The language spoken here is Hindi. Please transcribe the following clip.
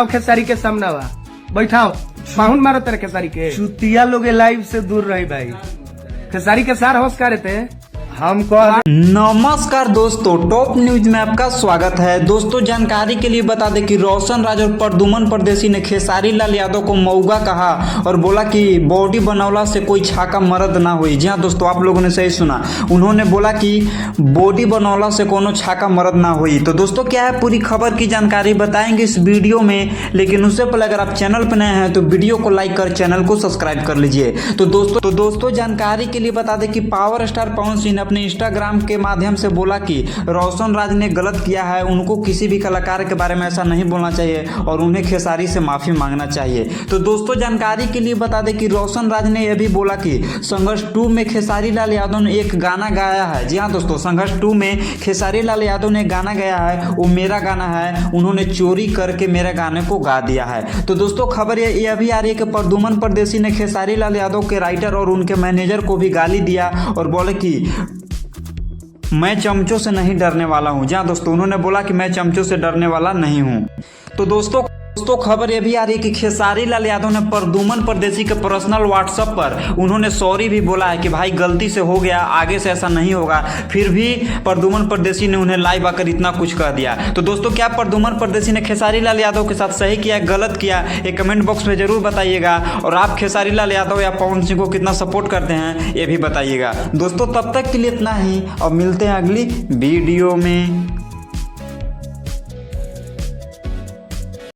बैठाओ खेसारी के सामने बा, बैठाओ। पाहुन मारो तेरे खेसारी के। चुतिया लोग लाइव से दूर रही भाई। खेसारी के सार होश करे थे हमको। नमस्कार दोस्तों, टॉप न्यूज में आपका स्वागत है। दोस्तों जानकारी के लिए बता दें कि रोशन राज और प्रद्युमन परदेसी ने खेसारी लाल यादव को मऊगा कहा और बोला कि बॉडी बनौला से कोई छाका मर्द ना हुई। जी हाँ दोस्तों, आप लोगों ने सही सुना। उन्होंने बोला कि बॉडी बनौला से कोनो छाका मर्द ना हुई। तो दोस्तों क्या है पूरी खबर की जानकारी बताएंगे इस वीडियो में, लेकिन उससे पहले अगर आप चैनल पर नए हैं तो वीडियो को लाइक कर चैनल को सब्सक्राइब कर लीजिए। तो दोस्तों जानकारी के लिए बता दें कि पावर स्टार पवन सिंह ने अपने इंस्टाग्राम के माध्यम से बोला कि रोशन राज ने गलत किया है, उनको किसी भी कलाकार के बारे में ऐसा नहीं बोलना चाहिए और उन्हें खेसारी से माफी मांगना चाहिए। तो दोस्तों जानकारी के लिए बता दें कि रोशन राज ने यह भी बोला कि संघर्ष 2 में खेसारी लाल यादव ने एक गाना गाया है। जी हाँ दोस्तों, संघर्ष 2 में खेसारी लाल यादव ने गाना गाया है, वो मेरा गाना है, उन्होंने चोरी करके मेरे गाने को गा दिया है। तो दोस्तों खबर यह भी आ रही है कि प्रद्युमन परदेसी ने खेसारी लाल यादव के राइटर और उनके मैनेजर को भी गाली दिया और बोले कि मैं चमचों से नहीं डरने वाला हूं। जहां दोस्तों उन्होंने बोला कि मैं चमचों से डरने वाला नहीं हूं। तो दोस्तों खबर यह भी आ रही है कि खेसारी लाल यादव ने प्रद्युमन परदेसी के पर्सनल व्हाट्सएप पर उन्होंने सॉरी भी बोला है कि भाई गलती से हो गया, आगे से ऐसा नहीं होगा। फिर भी प्रद्युमन परदेसी ने उन्हें लाइव आकर इतना कुछ कह दिया। तो दोस्तों क्या प्रद्युमन परदेसी ने खेसारी लाल यादव के साथ सही किया, गलत किया, ये कमेंट बॉक्स में जरूर बताइएगा। और आप खेसारी लाल यादव या पवन सिंह को कितना सपोर्ट करते हैं ये भी बताइएगा। दोस्तों तब तक के लिए इतना ही और मिलते हैं अगली वीडियो में।